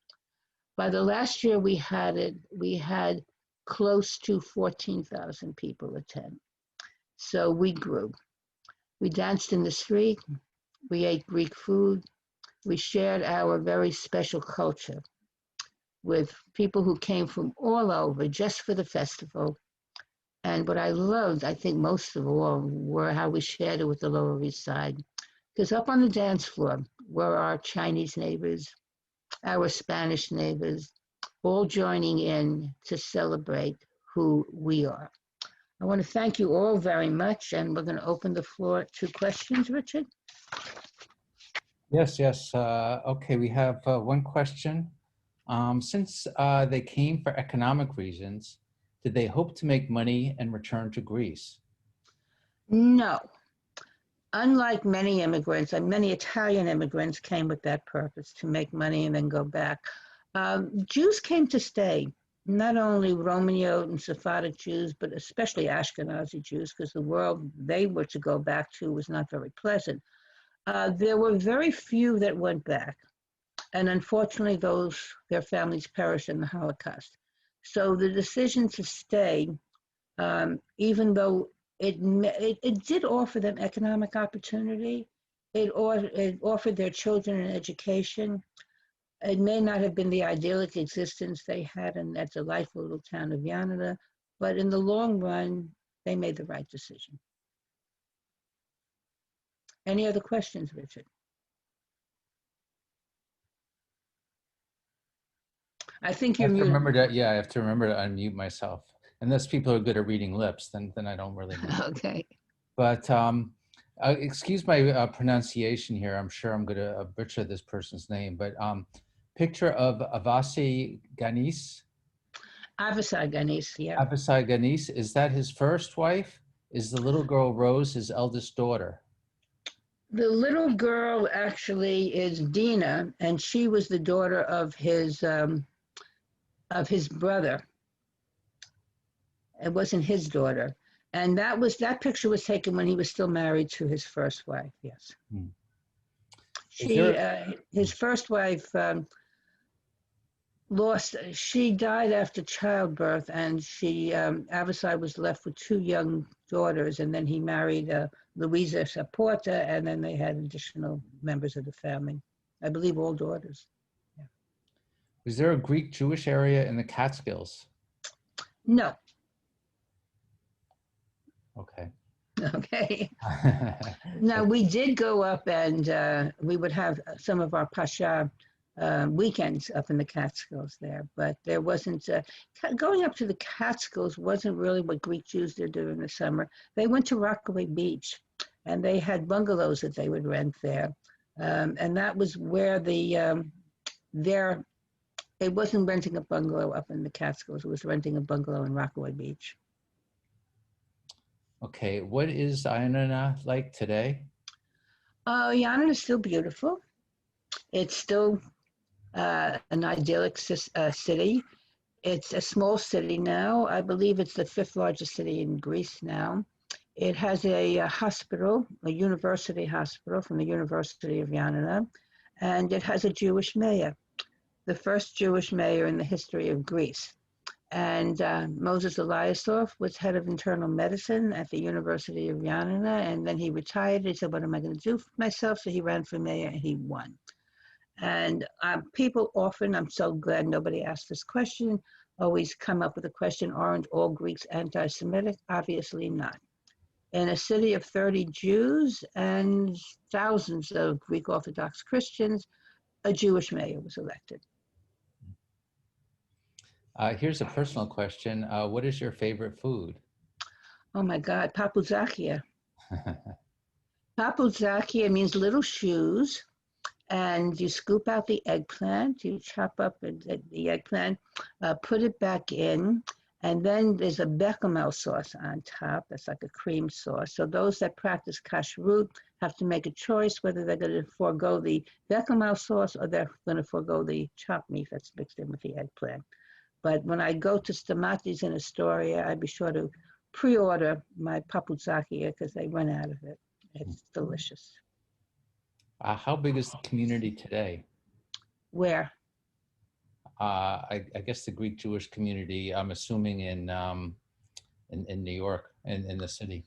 By the last year we had close to 14,000 people attend. So we grew. We danced in the street. We ate Greek food. We shared our very special culture with people who came from all over just for the festival. And what I loved, I think most of all, were how we shared it with the Lower East Side. Because up on the dance floor were our Chinese neighbors, our Spanish neighbors, all joining in to celebrate who we are. I want to thank you all very much, and we're going to open the floor to questions, Richard. Yes. Okay, we have one question Since they came for economic reasons, did they hope to make money and return to Greece? No. Unlike many immigrants, and many Italian immigrants came with that purpose, to make money and then go back. Jews came to stay, not only Romaniote and Sephardic Jews, but especially Ashkenazi Jews, because the world they were to go back to was not very pleasant. There were very few that went back, and unfortunately their families perished in the Holocaust. So the decision to stay, even though it did offer them economic opportunity, it offered their children an education. It may not have been the idyllic existence they had in that delightful little town of Janina, but in the long run, they made the right decision. Any other questions, Richard? I think you're muted. Yeah, I have to remember to unmute myself. Unless people are good at reading lips, then I don't really know. Okay. But excuse my pronunciation here. I'm sure I'm going to butcher this person's name. But picture of Avasi Ganis. Avasi Ganis, yeah. Avasi Ganis, is that his first wife? Is the little girl Rose his eldest daughter? The little girl actually is Dina, and she was the daughter of his brother. It wasn't his daughter. And that picture was taken when he was still married to his first wife, yes. Hmm. His first wife she died after childbirth, and Avasi was left with two young daughters, and then he married Louisa Saporta, and then they had additional members of the family. I believe all daughters. Yeah. Was there a Greek Jewish area in the Catskills? No. Okay. Okay. Now, we did go up, and we would have some of our Pasha weekends up in the Catskills there, but there wasn't, going up to the Catskills wasn't really what Greek Jews did during the summer. They went to Rockaway Beach, and they had bungalows that they would rent there. And that was where it wasn't renting a bungalow up in the Catskills, it was renting a bungalow in Rockaway Beach. Okay, what is Janina like today? Janina is still beautiful. It's still an idyllic city. It's a small city now. I believe it's the 5th largest city in Greece now. It has a hospital, a university hospital from the University of Janina, and it has a Jewish mayor, the first Jewish mayor in the history of Greece. And Moses Eliasov was head of internal medicine at the University of Janina, and then he retired. He said, what am I going to do for myself? So he ran for mayor, and he won. And people often, I'm so glad nobody asked this question, always come up with a question, aren't all Greeks anti-Semitic? Obviously not. In a city of 30 Jews and thousands of Greek Orthodox Christians, a Jewish mayor was elected. Here's a personal question. What is your favorite food? Oh my God, papouzakia. Papouzakia means little shoes, and you scoop out the eggplant, you chop up the eggplant, put it back in, and then there's a bechamel sauce on top. That's like a cream sauce. So those that practice kashrut have to make a choice whether they're going to forego the bechamel sauce or they're going to forego the chopped meat that's mixed in with the eggplant. But when I go to Stamatis in Astoria, I'd be sure to pre-order my papouzakia because they run out of it. It's delicious. How big is the community today? Where? I guess the Greek Jewish community, I'm assuming in New York, in the city.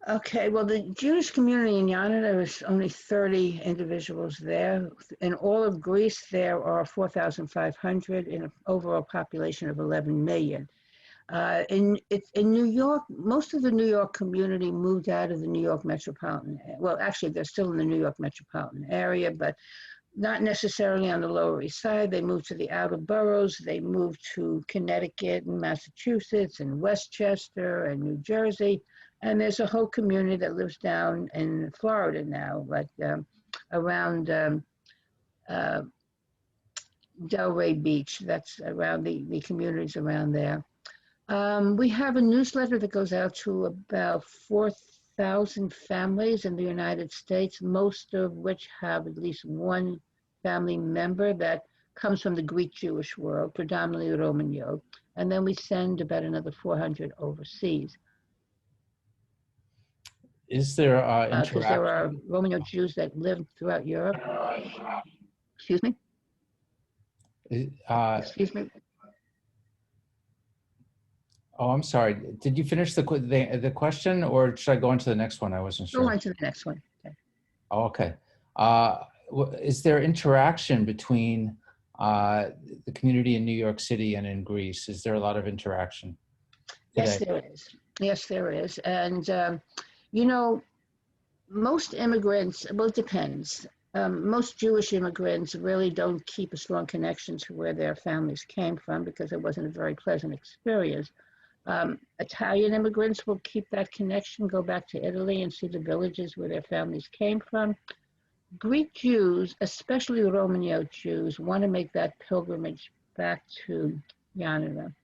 Okay, well, the Jewish community in Janina, there was only 30 individuals there. In all of Greece, there are 4,500 in an overall population of 11 million. In New York, most of the New York community moved out of the New York metropolitan. Well, actually, they're still in the New York metropolitan area, but not necessarily on the Lower East Side. They moved to the outer boroughs. They moved to Connecticut and Massachusetts and Westchester and New Jersey. And there's a whole community that lives down in Florida now, like around Delray Beach. That's around the communities around there. We have a newsletter that goes out to about 4,000 families in the United States, most of which have at least one family member that comes from the Greek Jewish world, predominantly Romaniote. And then we send about another 400 overseas. Is there Because there are interaction? Romaniote Jews that live throughout Europe. Excuse me? Excuse me? Oh, I'm sorry. Did you finish the question, or should I go on to the next one? I wasn't sure. Go on to the next one. Okay. Oh, okay. Is there interaction between the community in New York City and in Greece? Is there a lot of interaction today? Yes, there is. Yes, there is. And, you know, most immigrants, well, it depends. Most Jewish immigrants really don't keep a strong connection to where their families came from because it wasn't a very pleasant experience. Italian immigrants will keep that connection, go back to Italy and see the villages where their families came from. Greek Jews, especially Romaniote Jews, want to make that pilgrimage back to Yanina.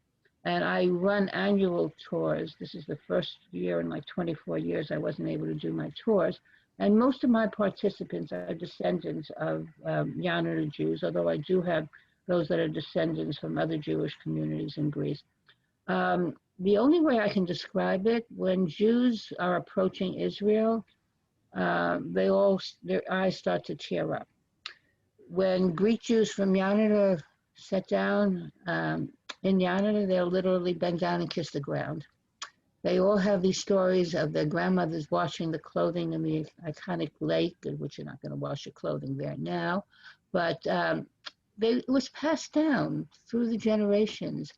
And I run annual tours. This is the first year in like 24 years I wasn't able to do my tours. And most of my participants are descendants of Yanina Jews, although I do have those that are descendants from other Jewish communities in Greece. The only way I can describe it, when Jews are approaching Israel, their eyes start to tear up. When Greek Jews from Yanina sit down in Yanina, they'll literally bend down and kiss the ground. They all have these stories of their grandmothers washing the clothing in the iconic lake, which you're not going to wash your clothing there now, but it was passed down through the generations.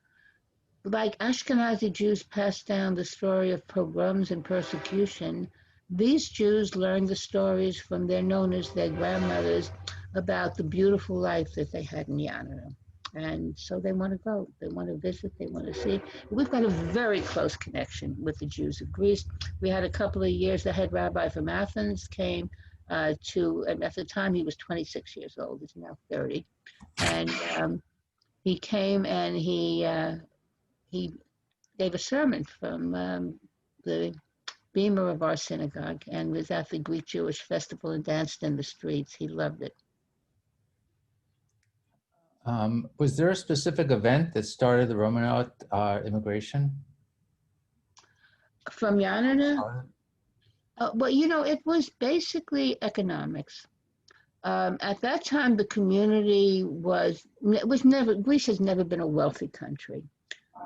Like Ashkenazi Jews passed down the story of pogroms and persecution, these Jews learned the stories from their nonas, their grandmothers, about the beautiful life that they had in Yanina. And so they want to go, they want to visit, they want to see. We've got a very close connection with the Jews of Greece. We had a couple of years, the head rabbi from Athens came and at the time he was 26 years old, he's now 30. And he came and he gave a sermon from the beamer of our synagogue and was at the Greek Jewish festival and danced in the streets. He loved it. Was there a specific event that started the Romaniote immigration? From Yanina? Well, you know, it was basically economics. At that time, the community Greece has never been a wealthy country.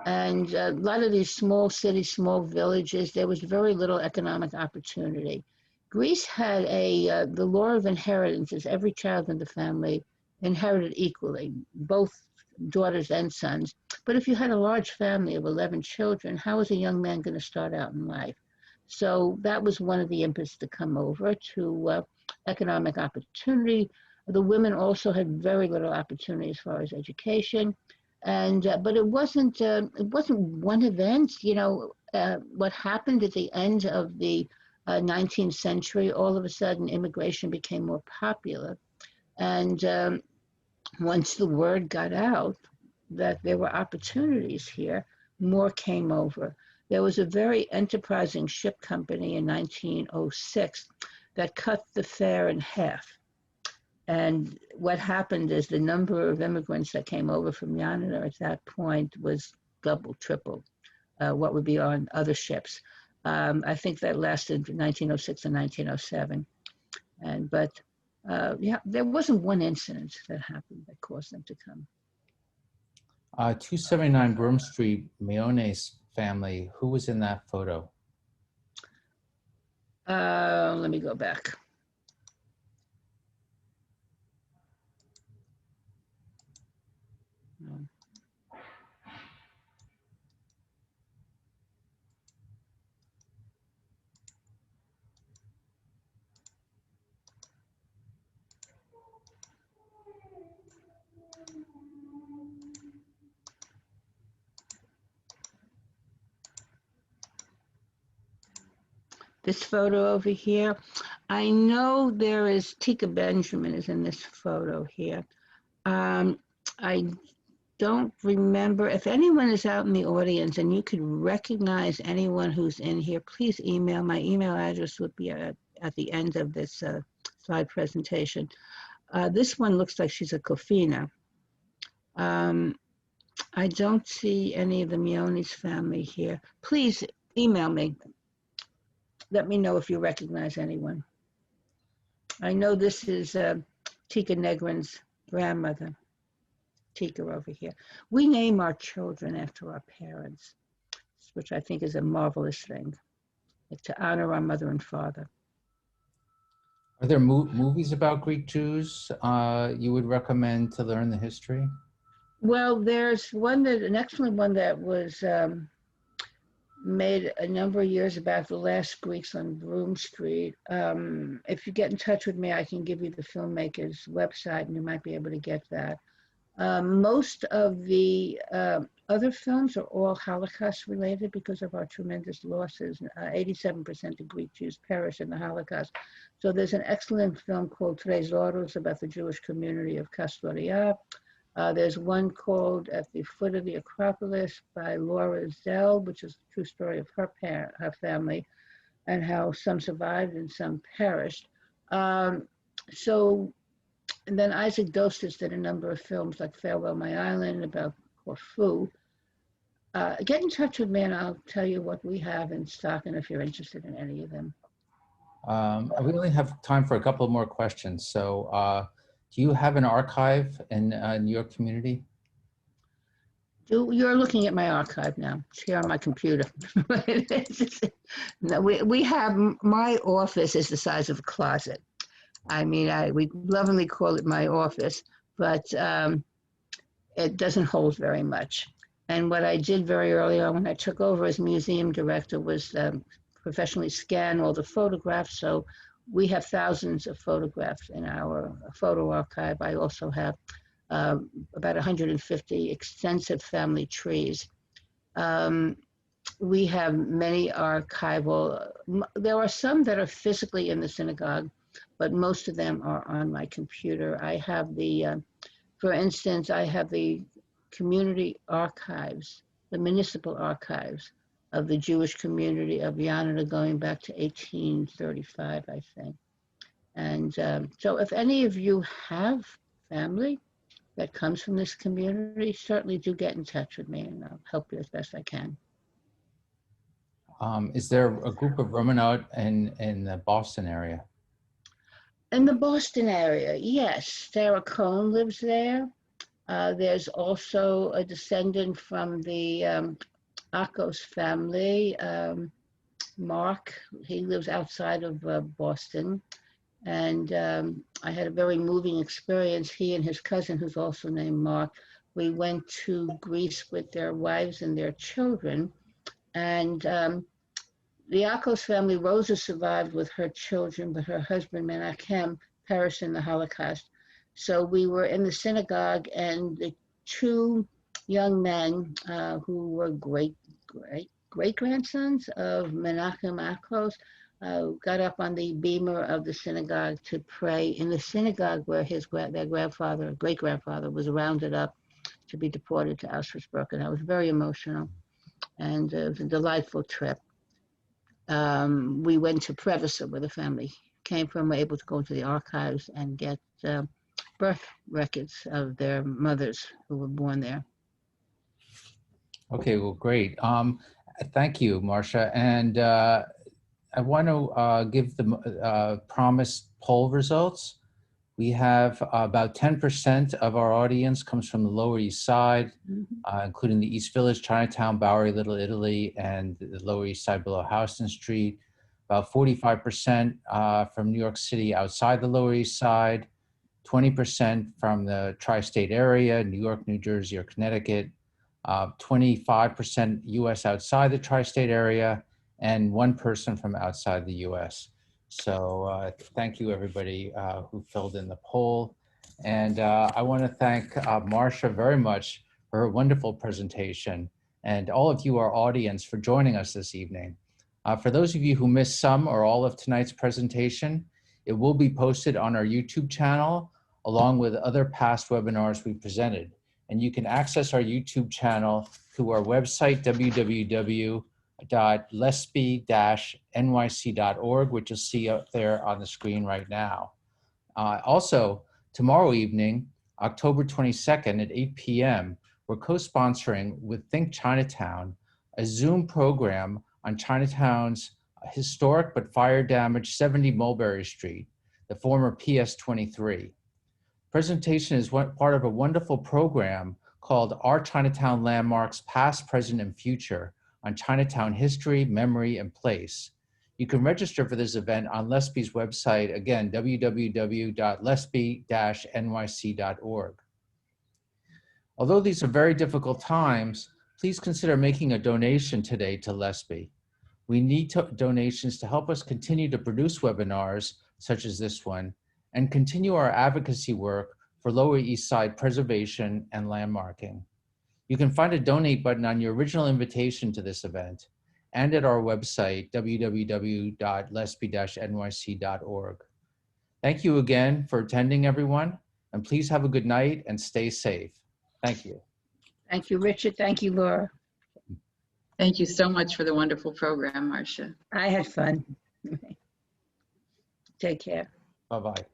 And a lot of these small cities, small villages, there was very little economic opportunity. Greece had the law of inheritance, every child in the family inherited equally, both daughters and sons. But if you had a large family of 11 children, how was a young man going to start out in life? So that was one of the impetus to come over to economic opportunity. The women also had very little opportunity as far as education. And but it wasn't one event. You know, what happened at the end of the 19th century, all of a sudden immigration became more popular. And once the word got out that there were opportunities here, more came over. There was a very enterprising ship company in 1906 that cut the fare in half. And what happened is the number of immigrants that came over from Yanina at that point was double, triple what would be on other ships. I think that lasted from 1906 to 1907. But there wasn't one incident that happened that caused them to come. 279 Broome Street, Meone's family, who was in that photo? Let me go back. This photo over here, I know there is Tika Benjamin is in this photo here. I don't remember. If anyone is out in the audience and you could recognize anyone who's in here, please email. My email address would be at the end of this slide presentation. This one looks like she's a Kofina. I don't see any of the Mionis family here. Please email me. Let me know if you recognize anyone. I know this is Tika Negrin's grandmother, Tika over here. We name our children after our parents, which I think is a marvelous thing, to honor our mother and father. Are there movies about Greek Jews you would recommend to learn the history? Well, there's one an excellent one that was made a number of years back, The Last Greeks on Broome Street. If you get in touch with me, I can give you the filmmaker's website and you might be able to get that. Most of the other films are all Holocaust related because of our tremendous losses. 87% of Greek Jews perished in the Holocaust. So there's an excellent film called Trezoros about the Jewish community of Kastoria. There's one called At the Foot of the Acropolis by Laura Zell, which is a true story of her family and how some survived and some perished. And then Isaac Dostis did a number of films like Farewell My Island, about Corfu. Get in touch with me and I'll tell you what we have in stock and if you're interested in any of them. We only have time for a couple more questions. So do you have an archive in your community? You're looking at my archive now. It's here on my computer. No, we have, my office is the size of a closet. I mean, we lovingly call it my office, but it doesn't hold very much. And what I did very early on when I took over as museum director was professionally scan all the photographs. So we have thousands of photographs in our photo archive. I also have about 150 extensive family trees. We have many archival, there are some that are physically in the synagogue, but most of them are on my computer. I have the, for instance, I have the community archives, the municipal archives of the Jewish community of Yanina going back to 1835, I think. And so if any of you have family that comes from this community, certainly do get in touch with me and I'll help you as best I can. Is there a group of Romaniote in the Boston area? In the Boston area, yes. Sarah Cohn lives there. There's also a descendant from the Akos family, Mark. He lives outside of Boston. And I had a very moving experience. He and his cousin, who's also named Mark, we went to Greece with their wives and their children. And the Akos family, Rosa survived with her children, but her husband, Menachem, perished in the Holocaust. So we were in the synagogue and the two young men who were great-grandsons of Menachem Akos got up on the beamer of the synagogue to pray in the synagogue where their grandfather, great-grandfather, was rounded up to be deported to Auschwitz-Birkenau. I was very emotional, and it was a delightful trip. We went to Previsa, where the family came from. We were able to go into the archives and get birth records of their mothers who were born there. Okay, well, great. Thank you, Marcia. And I want to give the promised poll results. We have about 10% of our audience comes from the Lower East Side, including the East Village, Chinatown, Bowery, Little Italy, and the Lower East Side below Houston Street. About 45% from New York City outside the Lower East Side, 20% from the tri-state area, New York, New Jersey, or Connecticut, 25% US outside the tri-state area, and 1 person from outside the US. So thank you, everybody who filled in the poll. And I want to thank Marcia very much for her wonderful presentation, and all of you, our audience, for joining us this evening. For those of you who missed some or all of tonight's presentation, it will be posted on our YouTube channel, along with other past webinars we presented. and you can access our YouTube channel through our website, www.lespi-nyc.org, which you'll see up there on the screen right now. Also, tomorrow evening, October 22nd at 8 p.m., we're co-sponsoring with Think Chinatown, a Zoom program on Chinatown's historic but fire-damaged 70 Mulberry Street, the former PS23. Presentation is part of a wonderful program called Our Chinatown Landmarks Past, Present, and Future on Chinatown History, Memory, and Place. You can register for this event on LESPI's website, again, www.lespi-nyc.org. Although these are very difficult times, please consider making a donation today to LESPI. We need donations to help us continue to produce webinars such as this one and continue our advocacy work for Lower East Side preservation and landmarking. You can find a donate button on your original invitation to this event and at our website, www.lespi-nyc.org. Thank you again for attending, everyone, and please have a good night and stay safe. Thank you. Thank you, Richard. Thank you, Laura. Thank you so much for the wonderful program, Marcia. I had fun. Take care. Bye-bye.